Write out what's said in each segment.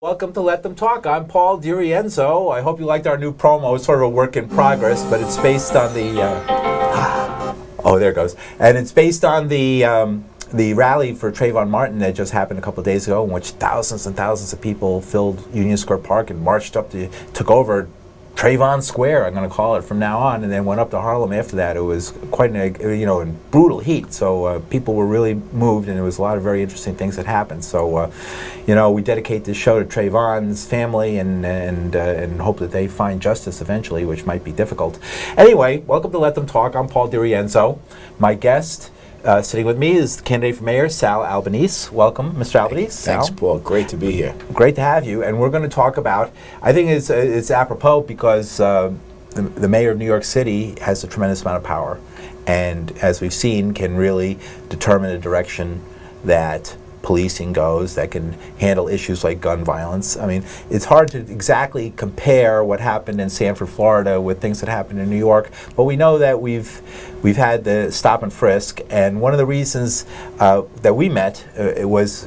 Welcome to Let Them Talk. I'm Paul DiRienzo. I hope you liked our new promo. It's sort of a work in progress, but it's based on the oh, there it goes. And it's based on the rally for Trayvon Martin that just happened a couple of days ago, in which thousands and thousands of people filled Union Square Park and marched up took over Trayvon Square, I'm going to call it from now on, and then went up to Harlem after that. It was quite in brutal heat. So people were really moved, and there was a lot of very interesting things that happened. So, we dedicate this show to Trayvon's family and hope that they find justice eventually, which might be difficult. Anyway, welcome to Let Them Talk. I'm Paul DiRienzo. My guest sitting with me is the candidate for mayor, Sal Albanese. Welcome, Mr. Albanese. Thanks, Paul. Great to be here. Great to have you. And we're going to talk about, I think it's apropos because the mayor of New York City has a tremendous amount of power. And as we've seen, can really determine the direction that policing goes, that can handle issues like gun violence. I mean, it's hard to exactly compare what happened in Sanford, Florida with things that happened in New York, but we know that we've had the stop and frisk, and one of the reasons that we met it was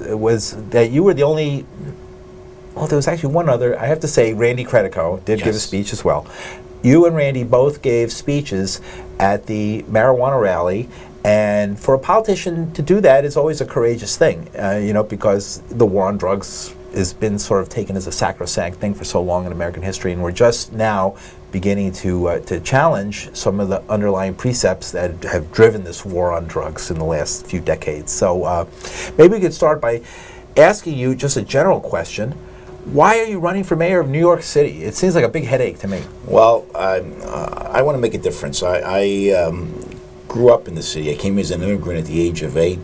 that you were the only, well, there was actually one other, I have to say, Randy Credico did give a speech as well. You and Randy both gave speeches at the marijuana rally. And for a politician to do that is always a courageous thing, because the war on drugs has been sort of taken as a sacrosanct thing for so long in American history, and we're just now beginning to challenge some of the underlying precepts that have driven this war on drugs in the last few decades. So maybe we could start by asking you just a general question. Why are you running for mayor of New York City? It seems like a big headache to me. Well, I want to make a difference. I grew up in the city. I came here as an immigrant at the age of 8.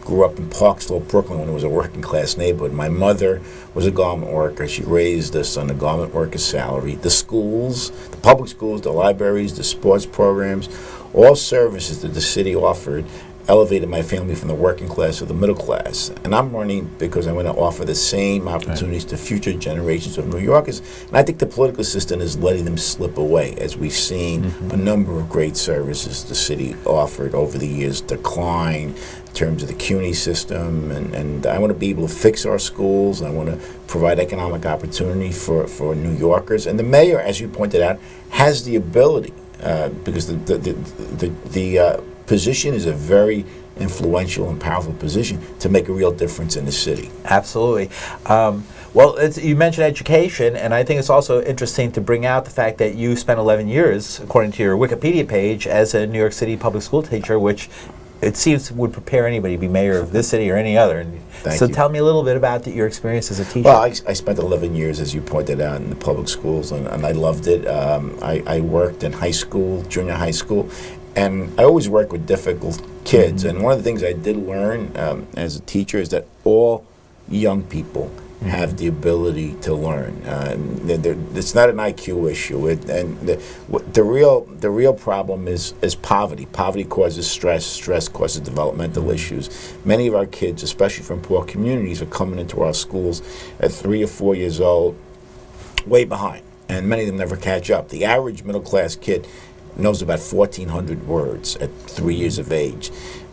Grew up in Park Slope, Brooklyn, when it was a working class neighborhood. My mother was a garment worker. She raised us on a garment worker's salary. The schools, the public schools, the libraries, the sports programs, all services that the city offered elevated my family from the working class to the middle class. And I'm running because I want to offer the same opportunities to future generations of New Yorkers. And I think the political system is letting them slip away, as we've seen a number of great services the city offered over the years decline in terms of the CUNY system. And I want to be able to fix our schools. I want to provide economic opportunity for New Yorkers. And the mayor, as you pointed out, has the ability, because the position is a very influential and powerful position to make a real difference in the city. Absolutely. Well, you mentioned education, and I think it's also interesting to bring out the fact that you spent 11 years, according to your Wikipedia page, as a New York City public school teacher, which it seems would prepare anybody to be mayor of this city or any other. Thank you. Tell me a little bit about your experience as a teacher. Well, I spent 11 years, as you pointed out, in the public schools, and I loved it. I worked in high school, junior high school, and I always work with difficult kids. And one of the things I did learn as a teacher is that all young people have the ability to learn. It's not an IQ issue. The real problem is poverty. Poverty causes stress. Stress causes developmental issues. Many of our kids, especially from poor communities, are coming into our schools at 3 or 4 years old, way behind, and many of them never catch up. The average middle-class kid knows about 1,400 words at 3 years of age.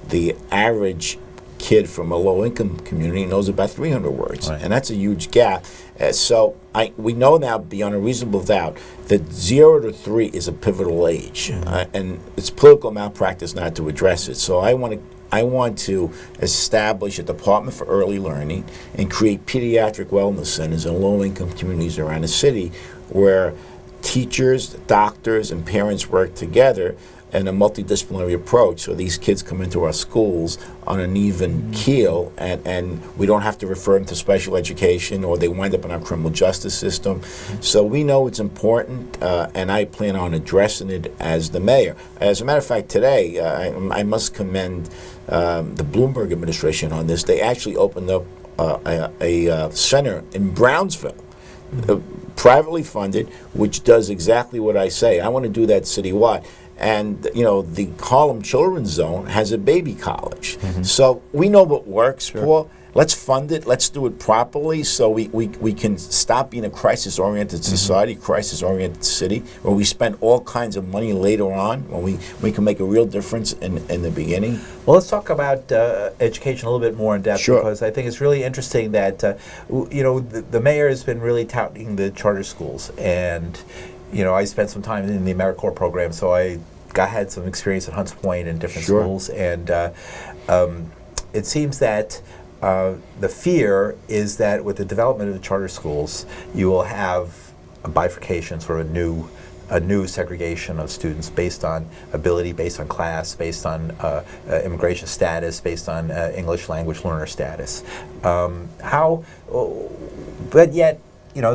The average kid from a low-income community knows about 300 words, and that's a huge gap. So we know now beyond a reasonable doubt that 0 to 3 is a pivotal age, and it's political malpractice not to address it. So I want to establish a department for early learning and create pediatric wellness centers in low-income communities around the city where teachers, doctors, and parents work together in a multidisciplinary approach, so these kids come into our schools on an even keel, and we don't have to refer them to special education, or they wind up in our criminal justice system. So we know it's important, and I plan on addressing it as the mayor. As a matter of fact, today, I must commend the Bloomberg administration on this. They actually opened up a center in Brownsville, privately funded, which does exactly what I say. I want to do that citywide. And, the Harlem Children's Zone has a baby college. So we know what works, Paul. let's fund it. Let's do it properly so we can stop being a crisis-oriented society, crisis-oriented city, where we spend all kinds of money later on when we can make a real difference in the beginning. Well, let's talk about education a little bit more in depth, Sure. because I think it's really interesting that the mayor has been really touting the charter schools, and I spent some time in the AmeriCorps program, so I had some experience at Hunts Point and different Sure. schools, and it seems that the fear is that with the development of the charter schools, you will have a bifurcation, sort of a new segregation of students based on ability, based on class, based on immigration status, based on English language learner status. But yet,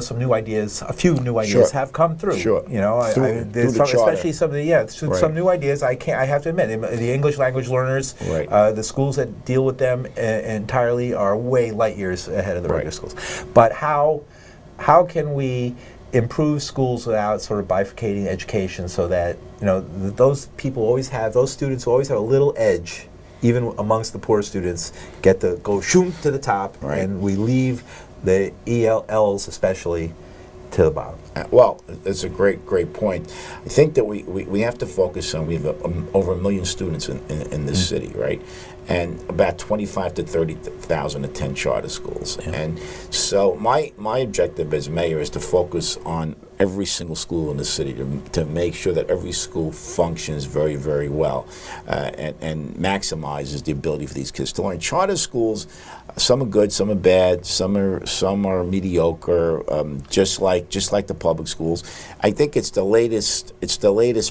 some new ideas, a few new ideas Sure. have come through. Sure. There's through the charter. especially some of the Right. some new ideas. I have to admit, the English language learners, Right. the schools that deal with them entirely are way light years ahead of the regular Right. schools. But how can we improve schools without sort of bifurcating education, so that those students who always have a little edge, even amongst the poor students, get to go shoom to the top, Right. and we leave the ELLs especially to the bottom. Well, that's a great point. I think that we have to focus on, we have over 1 million students in this city, right? And about 25 to 30,000 attend charter schools. Yeah. And so my objective as mayor is to focus on every single school in the city, to make sure that every school functions very, very well, and maximizes the ability for these kids to learn. Charter schools, some are good, some are bad, some are mediocre, just like the public schools. I think it's the latest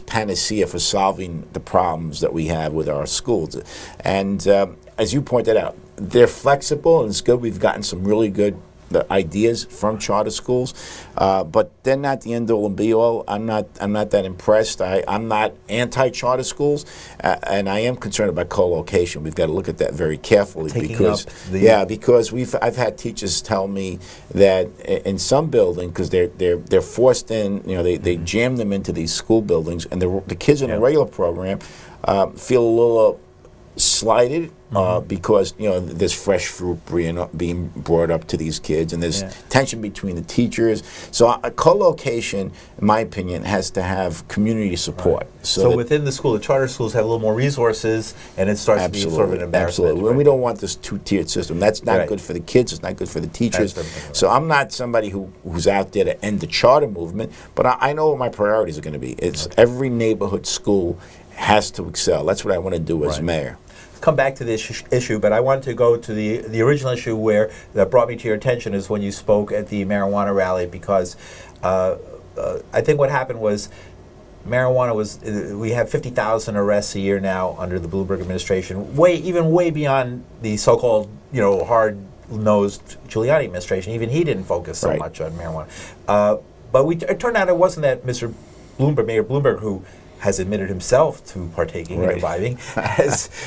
panacea for solving the problems that we have with our schools. And as you pointed out, they're flexible, and it's good. We've gotten some really good ideas from charter schools, but they're not the end all and be all. I'm not that impressed. I'm not anti-charter schools, and I am concerned about co-location. We've got to look at that very carefully, because I've had teachers tell me that in some buildings, because they're forced in, they jam them into these school buildings, and the kids in the regular program feel a little slighted, because there's fresh fruit being brought up to these kids, and there's tension between the teachers. So a co-location, in my opinion, has to have community support. Right. So within the school, the charter schools have a little more resources, and it starts to be sort of an embarrassment. Absolutely. And we don't want this two-tiered system. That's not good for the kids. It's not good for the teachers. So I'm not somebody who's out there to end the charter movement, but I know what my priorities are going to be. It's every neighborhood school has to excel. That's what I want to do as mayor. Come back to this issue, but I wanted to go to the original issue that brought me to your attention is when you spoke at the marijuana rally, because I think what happened was marijuana we have 50,000 arrests a year now under the Bloomberg administration, way beyond the so-called hard-nosed Giuliani administration. Even he didn't focus so much on marijuana. But it turned out it wasn't that Mr. Bloomberg, Mayor Bloomberg, who has admitted himself to partaking and imbibing,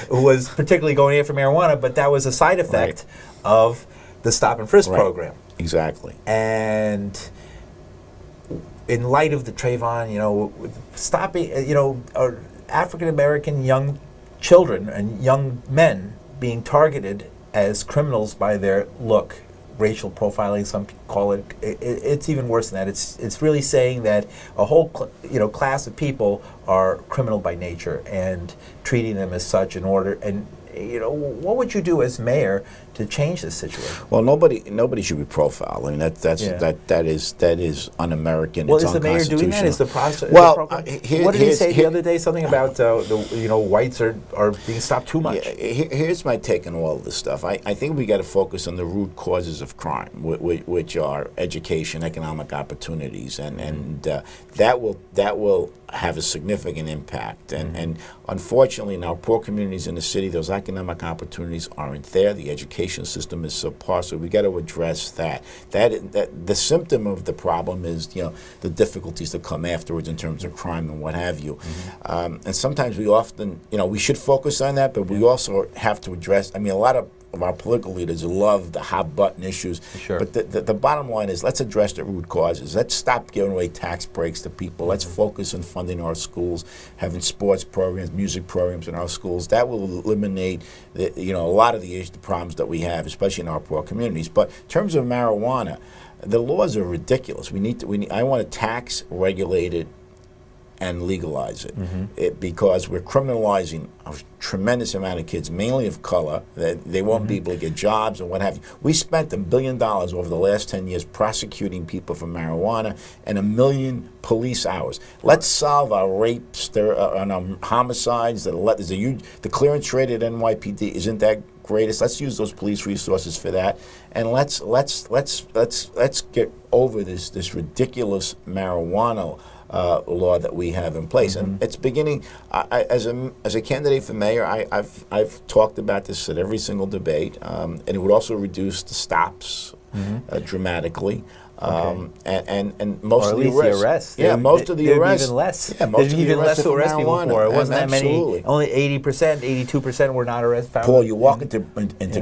was particularly going after marijuana, but that was a side effect of the stop and frisk program. Exactly. And in light of the Trayvon, stopping, African American young children and young men being targeted as criminals by their look, racial profiling, some call it. It's even worse than that. It's really saying that a whole class of people are criminal by nature, and treating them as such in order. And what would you do as mayor to change this situation? Well, nobody should be profiled. I mean, that is un-American. Well, it's is the mayor doing that? Is the process? Well, what did he say the other day? Something about whites are being stopped too much. Here's my take on all of this stuff. I think we got to focus on the root causes of crime, which are education, economic opportunities, and that will have a significant impact. And unfortunately, in our poor communities in the city, those economic opportunities aren't there. The education system is subpar, so we got to address that. That the symptom of the problem is the difficulties that come afterwards in terms of crime and what have you. And sometimes we often we should focus on that, but we also have to address. I mean, a lot of of our political leaders love the hot button issues. Sure. But the bottom line is, let's address the root causes. Let's stop giving away tax breaks to people. Let's focus on funding our schools, having sports programs, music programs in our schools. That will eliminate a lot of the problems that we have, especially in our poor communities. But in terms of marijuana, the laws are ridiculous. I want to tax, regulate it, and legalize it, because we're criminalizing a tremendous amount of kids, mainly of color. They won't be able to get jobs and what have you. We spent $1 billion over the last 10 years prosecuting people for marijuana and 1 million police hours. Let's solve our rapes and our homicides. The clearance rate at NYPD isn't that greatest. Let's use those police resources for that, and let's get over this ridiculous marijuana law that we have in place. And it's beginning. As a candidate for mayor, I've talked about this at every single debate, and it would also reduce the stops dramatically. And most or of at the least arrests. the arrests. Yeah, most of the arrests. Even less. Yeah, most There's of the even arrests less to arrest people marijuana. for. It wasn't that Absolutely. many. Only 80%, 82% were not arrested. Paul, you walk into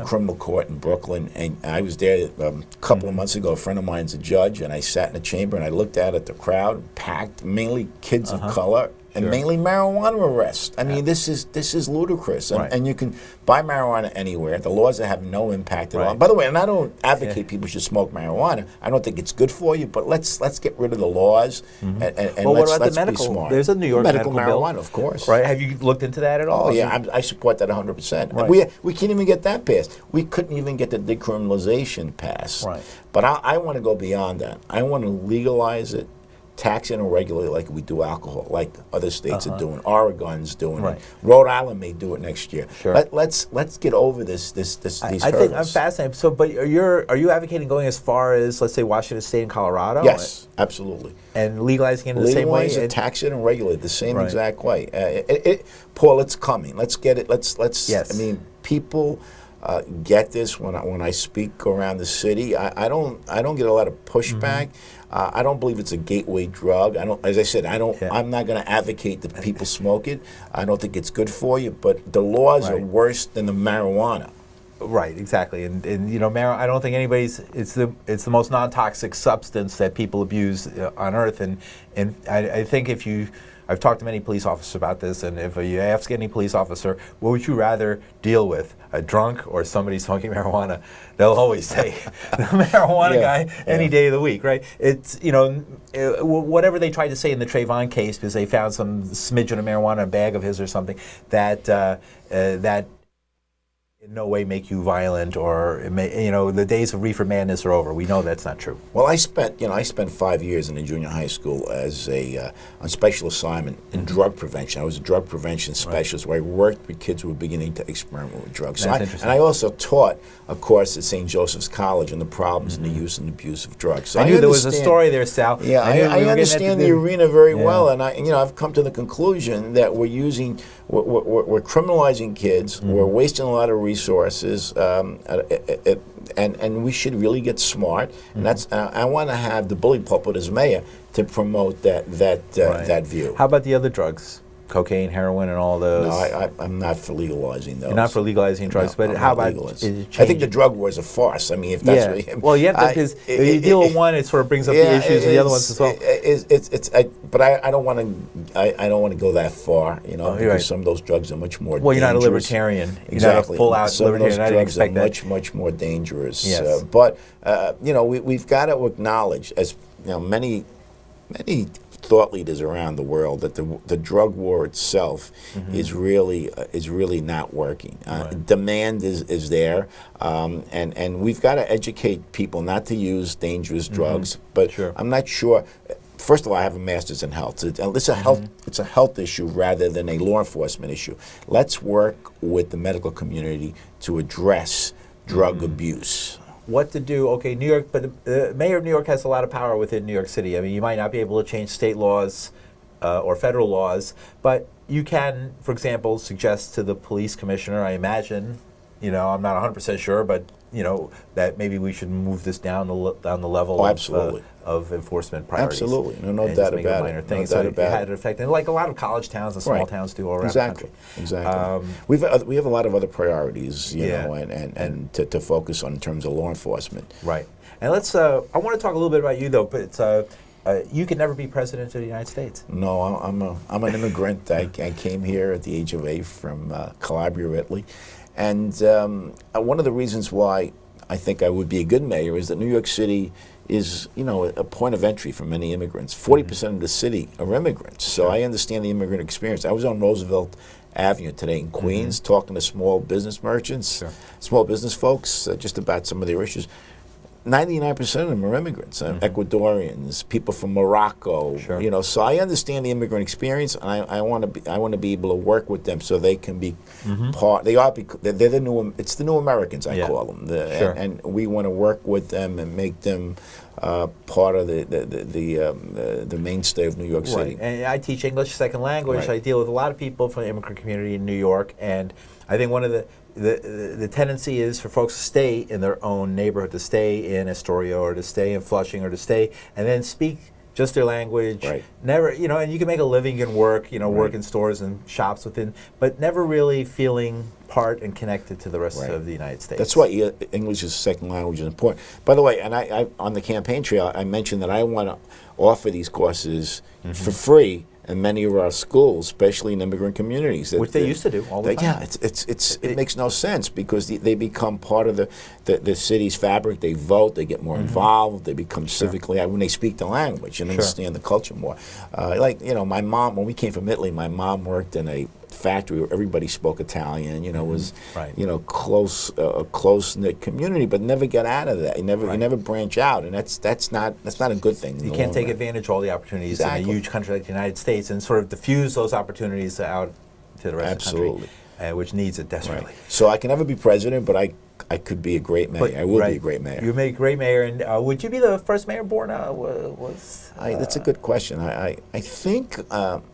criminal court in Brooklyn, and I was there a couple of months ago. A friend of mine's a judge, and I sat in the chamber and I looked out at the crowd, packed, mainly kids of color. And mainly marijuana arrests. I mean, this is ludicrous. And you can buy marijuana anywhere. The laws have no impact at all. By the way, and I don't advocate people should smoke marijuana. I don't think it's good for you. But let's get rid of the laws and well, let's the medical? be smart. There's a New York medical marijuana, bill. of course. Right? Have you looked into that at all? Oh yeah, I support that 100%. Right. We can't even get that passed. We couldn't even get the decriminalization passed. Right. But I want to go beyond that. I want to legalize it, tax it and regulate it like we do alcohol, like other states are doing. Oregon's doing it. Rhode Island may do it next year. Sure. Let's get over these hurdles. I think I'm fascinated. So, but are you advocating going as far as, let's say, Washington State and Colorado? Yes, absolutely. And legalizing it in the same way? Legalize it, tax it, and regulate it the same exact way. Paul, it's coming. Let's get it. Let's. Yes. I mean, people get this when I speak around the city. I don't get a lot of pushback. I don't believe it's a gateway drug. As I said, I'm not going to advocate that people smoke it. I don't think it's good for you. But the laws are worse than the marijuana. Right, exactly, and marijuana. I don't think anybody's. It's the most non-toxic substance that people abuse on earth, and I think I've talked to many police officers about this, and if you ask any police officer, what would you rather deal with, a drunk or somebody smoking marijuana? They'll always say the marijuana guy any day of the week, right? It's, whatever they tried to say in the Trayvon case, because they found some smidgen of marijuana in a bag of his or something, that in no way make you violent, or the days of reefer madness are over. We know that's not true. Well, I spent 5 years in a junior high school as on special assignment in drug prevention. I was a drug prevention specialist where I worked with kids who were beginning to experiment with drugs. And I also taught a course at St. Joseph's College on the problems and the use and abuse of drugs. So I knew there was a story there, Sal. Yeah, I understand the arena very well, and I've come to the conclusion that we're criminalizing kids. We're wasting a lot of resources, and we should really get smart. And that's I want to have the bully pulpit as mayor to promote that view. How about the other drugs? Cocaine, heroin, and all those? No, I'm not for legalizing those. You're not for legalizing drugs, but how about I think the drug war is a farce. I mean, if that's what because you deal with one, it sort of brings up the issues of the other ones as well. But I don't want to go that far, because some of those drugs are much more dangerous. Well, you're not a libertarian. You're not a full-out some libertarian. Of those drugs are much, much more dangerous. Yes. But we've got to acknowledge, as many thought leaders around the world, that the drug war itself is really not working. Demand is there, and we've got to educate people not to use dangerous drugs. But I'm not sure. First of all, I have a master's in health. It's a health issue rather than a law enforcement issue. Let's work with the medical community to address drug abuse. What to do? Okay, New York, but the mayor of New York has a lot of power within New York City. I mean, you might not be able to change state laws or federal laws, but you can, for example, suggest to the police commissioner, I imagine, I'm not 100% sure, but that maybe we should move this down the level absolutely. of enforcement priorities. Absolutely, no and doubt just make it a about minor it. thing. No So doubt it about had it. an effect, and like a lot of college towns and small Right. towns do all around Exactly. the country. Exactly. We have a lot of other priorities, you Yeah. know, and to focus on in terms of law enforcement. Right. And let's. I want to talk a little bit about you, though. But it's, you could never be president of the United States. No, I'm an immigrant. I came here at the age of 8 from Calabria, Italy, and one of the reasons why I think I would be a good mayor is that New York City is, a point of entry for many immigrants. 40% of the city are immigrants, so I understand the immigrant experience. I was on Roosevelt Avenue today in Queens talking to small business merchants, small business folks, just about some of their issues. 99% of them are immigrants, Ecuadorians, people from Morocco. Sure. So I understand the immigrant experience, and I want to be able to work with them so they can be part. They're the new. It's the new Americans, I call them. Sure. And we want to work with them and make them part of the mainstay of New York City. Right. And I teach English second language. Right. I deal with a lot of people from the immigrant community in New York, and I think one of the tendency is for folks to stay in their own neighborhood, to stay in Astoria or to stay in Flushing or to stay and then speak just their language. Right. Never, and you can make a living and work, work in stores and shops within, but never really feeling part and connected to the rest of the United States. That's why English as a second language is important. By the way, and I on the campaign trail, I mentioned that I want to offer these courses for free in many of our schools, especially in immigrant communities. Which they used to do all the time. Yeah, it makes no sense because they become part of the city's fabric. They vote, they get more involved, they become civically, when they speak the language and understand the culture more. My mom, when we came from Italy, my mom worked in a factory where everybody spoke Italian, was a close-knit community, but never get out of that. You never branch out, and that's not a good thing. You can't take advantage of all the opportunities in a huge country like the United States and sort of diffuse those opportunities out to the rest of the country, which needs it desperately. Right. So I can never be president, but I could be a great mayor. I would be a great mayor. You'd make a great mayor, and would you be the first mayor born? That's a good question. I think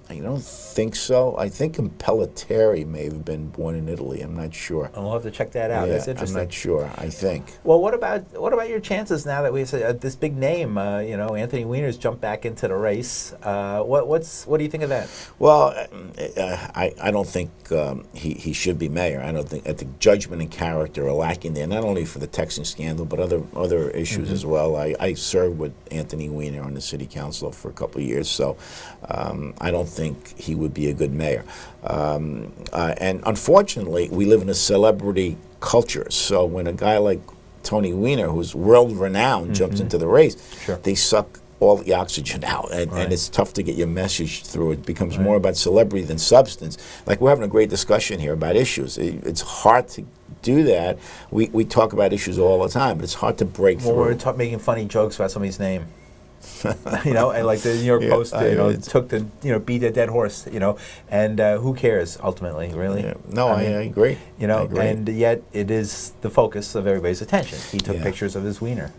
I don't think so. I think Pelletieri may have been born in Italy. I'm not sure. I'll have to check that out. Yeah, That's interesting. I'm not sure. I think. Well, what about your chances now that we have this big name? Anthony Weiner's jumped back into the race. What do you think of that? Well, I don't think he should be mayor. I think judgment and character are lacking there. Not only for the Texan scandal, but other issues as well. I served with Anthony Weiner on the city council for a couple of years, so I don't think he would be a good mayor. And unfortunately, we live in a celebrity culture. So when a guy like Tony Weiner, who's world-renowned, jumps into the race, they suck all the oxygen out, and it's tough to get your message through. It becomes more about celebrity than substance. Like, we're having a great discussion here about issues. It's hard to do that. We talk about issues all the time, but it's hard to break through. We're making funny jokes about somebody's name. And like the New York Post, took the, beat a dead horse, and who cares ultimately, really? Yeah. No, I agree. I agree. And yet it is the focus of everybody's attention. He took pictures of his wiener.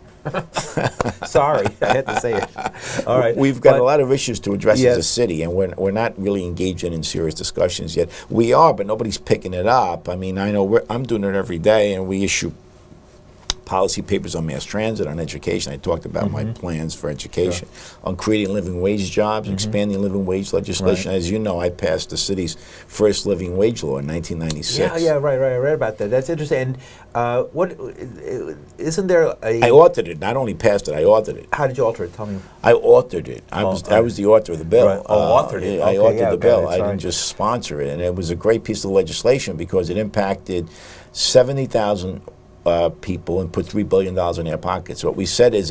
Sorry, I had to say it. All right, we've got a lot of issues to address as a city, and we're not really engaging in serious discussions yet. We are, but nobody's picking it up. I mean, I know I'm doing it every day, and we issue policy papers on mass transit, on education. I talked about my plans for education, on creating living wage jobs, expanding living wage legislation. As you know, I passed the city's first living wage law in 1996. Yeah, right. I read about that. That's interesting. And what isn't there a? I authored it. Not only passed it, I authored it. How did you alter it? Tell me. I authored it. I was the author of the bill. Right. Authored it. I authored the bill. I Sorry. didn't just sponsor it, and it was a great piece of legislation because it impacted 70,000 people and put $3 billion in their pockets. What we said is,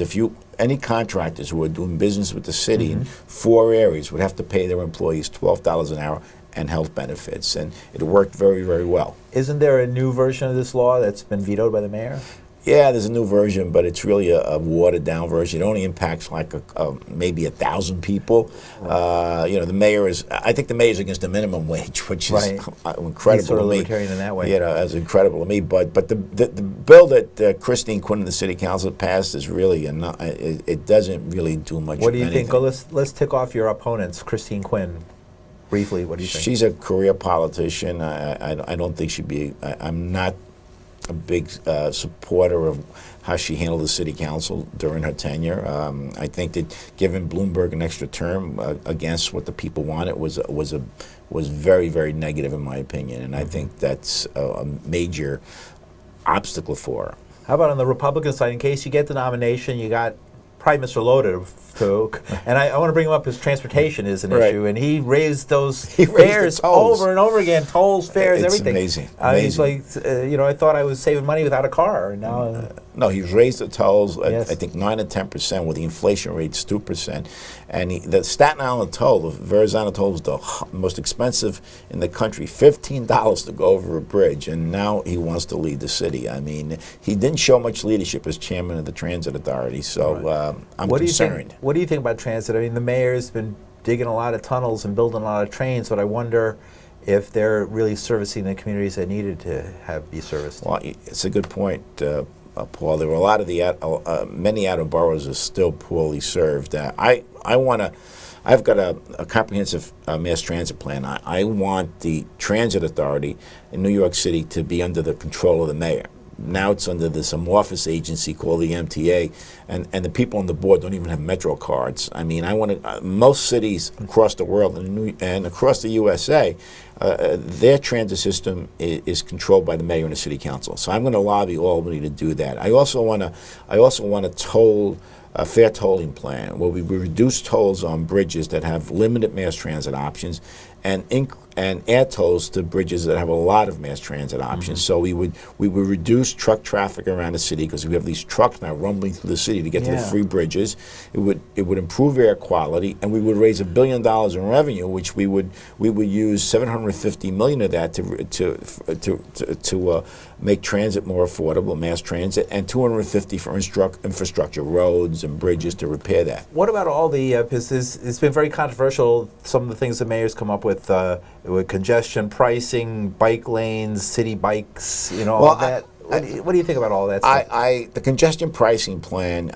any contractors who are doing business with the city in 4 areas would have to pay their employees $12 an hour and health benefits, and it worked very, very well. Isn't there a new version of this law that's been vetoed by the mayor? Yeah, there's a new version, but it's really a watered-down version. It only impacts like maybe 1,000 people. The mayor is. I think the mayor's against the minimum wage, which is incredible He's sort of to me. libertarian in that way. That's incredible to me. But the bill that Christine Quinn and the city council passed is really it doesn't really do much. What do you anything. think? Well, let's tick off your opponents, Christine Quinn. Briefly, what do you think? She's a career politician. I don't think she'd be. I'm not supporter of how she handled the city council during her tenure. I think that giving Bloomberg an extra term against what the people wanted was very, very negative in my opinion, and I think that's a major obstacle for her. How about on the Republican side? In case you get the nomination, you got Prime Minister Loda to, and I want to bring him up because transportation is an issue, and he raised those fares over and over again, tolls, fares, everything. It's amazing. He's like, I thought I was saving money without a car, and now. No, he's raised the tolls, Yes. I think 9 or 10%, with the inflation rates 2%. And the Staten Island toll, the Verrazano toll, is the most expensive in the country, $15 to go over a bridge. And now he wants to lead the city. I mean, he didn't show much leadership as chairman of the Transit Authority, so I'm concerned. What do you think about transit? I mean, the mayor's been digging a lot of tunnels and building a lot of trains, but I wonder if they're really servicing the communities that needed to be serviced. Well, it's a good point. Paul, there were a lot of many outer boroughs are still poorly served. I've got a comprehensive mass transit plan. I want the Transit Authority in New York City to be under the control of the mayor. Now it's under this amorphous agency called the MTA, and the people on the board don't even have Metro cards. I mean, most cities across the world and across the USA, their transit system is controlled by the mayor and the city council. So I'm going to lobby Albany to do that. I also want a fair tolling plan where we reduce tolls on bridges that have limited mass transit options, and add tolls to bridges that have a lot of mass transit options. So we would reduce truck traffic around the city, because we have these trucks now rumbling through the city to get to the free bridges. It would improve air quality, and we would raise $1 billion in revenue, which we would use $750 million of that to make transit more affordable, mass transit, and $250 for infrastructure, roads and bridges to repair that. What about all the? Because it's been very controversial. Some of the things the mayor's come up with congestion pricing, bike lanes, city bikes, all that. What do you think about all that stuff? The congestion pricing plan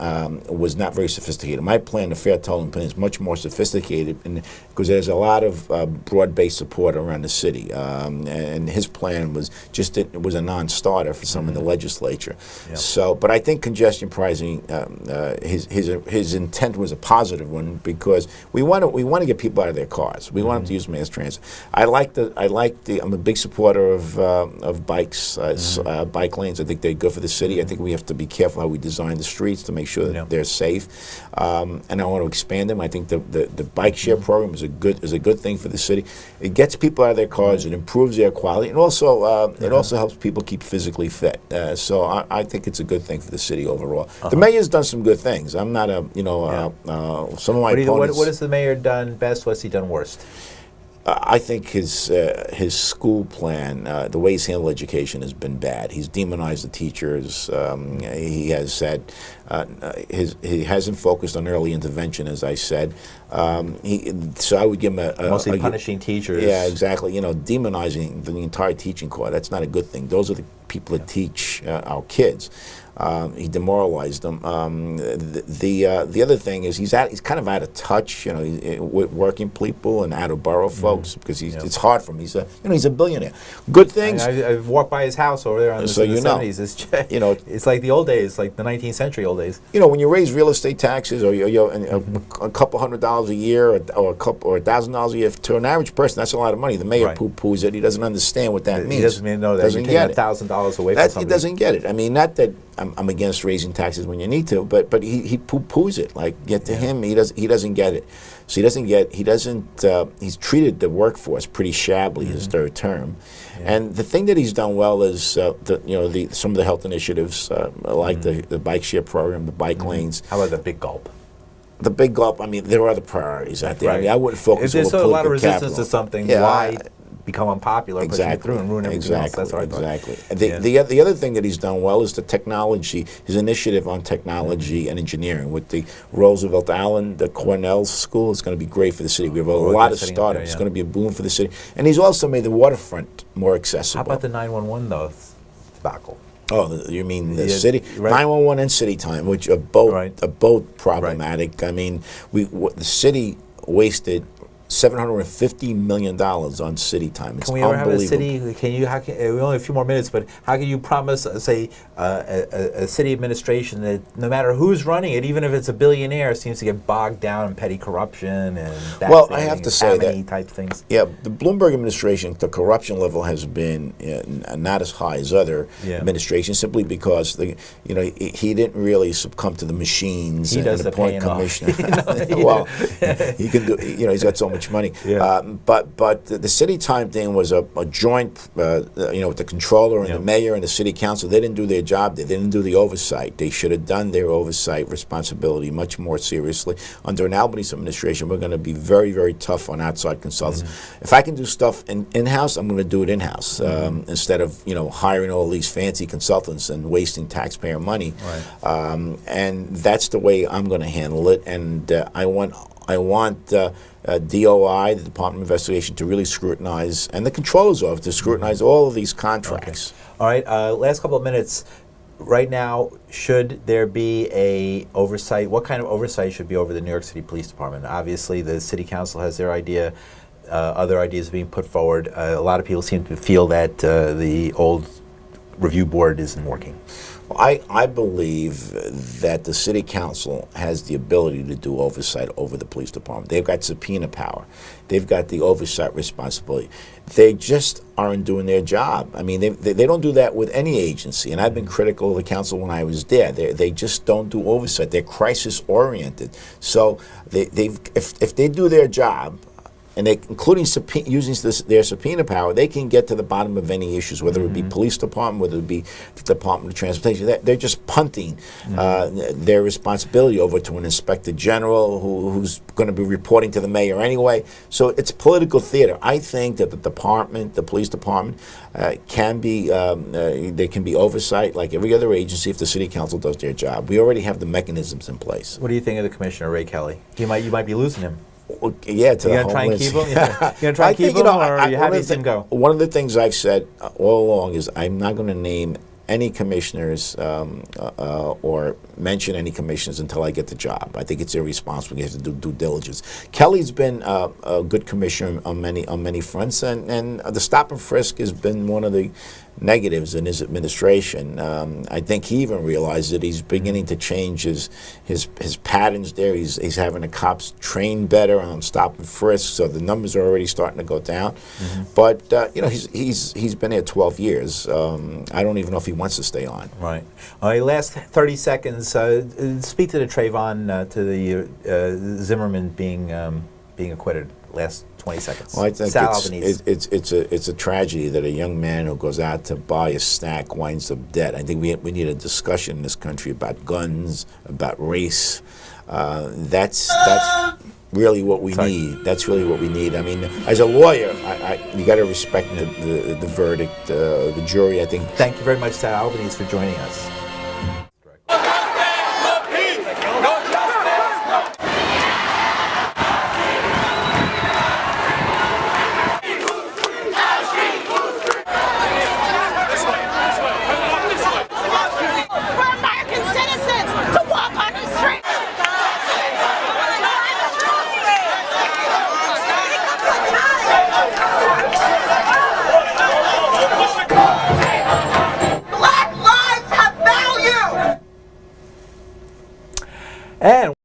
was not very sophisticated. My plan, the fair tolling plan, is much more sophisticated because there's a lot of broad-based support around the city. And his plan was a non-starter for some in the legislature. Yep. So, but I think congestion pricing, his intent was a positive one, because we want to get people out of their cars. We want them to use mass transit. I'm a big supporter of bikes, bike lanes. I think they're good for the city. I think we have to be careful how we design the streets to make sure that they're safe. And I want to expand them. I think the bike share program is a good thing for the city. It gets people out of their cars. It improves air quality, and also it also helps people keep physically fit. So I think it's a good thing for the city overall. The mayor's done some good things. I'm not some of my opponents. What has the mayor done best? What's he done worst? I think his school plan, the way he's handled education, has been bad. He's demonized the teachers. He has said he hasn't focused on early intervention, as I said. So I would give him mostly punishing teachers. Yeah, exactly. Demonizing the entire teaching corps. That's not a good thing. Those are the people that teach our kids. He demoralized them. The other thing is he's kind of out of touch, with working people and out of borough folks, because it's hard for him. He's a billionaire. Good things. I've walked by his house over there in the 70s. It's like the old days, like the 19th century old days. When you raise real estate taxes, or a couple $100 a year, or $1,000 a year to an average person, that's a lot of money. The mayor poo-poos it. He doesn't understand what that means. He doesn't even know that. Doesn't get it. $1,000 away from somebody. He doesn't get it. I mean, not that I'm against raising taxes when you need to, but he poo-poos it. Like, get to him, he doesn't get it. So he's treated the workforce pretty shabbily his third term. And the thing that he's done well is some of the health initiatives, like the bike share program, the bike lanes. How about the big gulp? The big gulp, I mean, there are other priorities out there. I mean, I wouldn't focus on political capital. If there's a lot of resistance to something, why become unpopular, push it through and ruin everything else? That's what I thought. Exactly. The other thing that he's done well is the technology, his initiative on technology and engineering with the Roosevelt Allen, the Cornell School. Is going to be great for the city. We have a lot of startups. It's going to be a boom for the city. And he's also made the waterfront more accessible. How about the 911 though debacle? Oh, you mean the city? 911 and city time, which are both problematic. I mean, the city wasted $750 million on city time. It's Can we ever have a unbelievable. city? We only have a few more minutes, but how can you promise, say, a city administration that no matter who's running it, even if it's a billionaire, seems to get bogged down in petty corruption and Well, I have to say tammany that type things? Yeah, the Bloomberg administration, the corruption level has been not as high as other administrations, simply because he didn't really succumb to the machines He and does the appoint paying off. commissioner. Well, he can do. He's got so much money. Yeah. But the city time thing was a joint, with the controller and the mayor and the city council. They didn't do their job. They didn't do the oversight. They should have done their oversight responsibility much more seriously. Under an Albanese administration, we're going to be very, very tough on outside consultants. If I can do stuff in-house, I'm going to do it in-house instead of hiring all these fancy consultants and wasting taxpayer money. Right. And that's the way I'm going to handle it. And I want DOI, the Department of Investigation, to really scrutinize, and the Controller's Office to scrutinize all of these contracts. Okay. All right, last couple of minutes. Right now, should there be a oversight? What kind of oversight should be over the New York City Police Department? Obviously, the City Council has their idea. Other ideas are being put forward. A lot of people seem to feel that the old review board isn't working. I believe that the City Council has the ability to do oversight over the police department. They've got subpoena power. They've got the oversight responsibility. They just aren't doing their job. I mean, they don't do that with any agency, and I've been critical of the council when I was there. They just don't do oversight. They're crisis-oriented. So if they do their job, and including using their subpoena power, they can get to the bottom of any issues, whether it be police department, whether it be the Department of Transportation. They're just punting their responsibility over to an inspector general who's going to be reporting to the mayor anyway. So it's political theater. I think that the police department, can be there can be oversight like every other agency if the City Council does their job. We already have the mechanisms in place. What do you think of the Commissioner, Ray Kelly? You might be losing him. Well, yeah, to You the gonna try and homeless. keep him? You gonna try and keep him, or are you happy to see him go? One of the things I've said all along is I'm not going to name any commissioners or mention any commissioners until I get the job. I think it's irresponsible. You have to do due diligence. Kelly's been a good commissioner on many fronts, and the stop and frisk has been one of the negatives in his administration. I think he even realized that he's beginning to change his patterns there. He's having the cops train better on stop and frisk, so the numbers are already starting to go down. But he's been here 12 years. I don't even know if he wants to stay on. Right. All right. Last 30 seconds. Speak to the Trayvon, to the Zimmerman being acquitted. Last 20 seconds. Well, I think Sal Albanese. it's a tragedy that a young man who goes out to buy a snack winds up dead. I think we need a discussion in this country about guns, about race. That's really what we need. That's really what we need. I mean, as a lawyer, you got to respect the verdict, the jury. I think. Thank you very much, Sal Albanese, for joining us.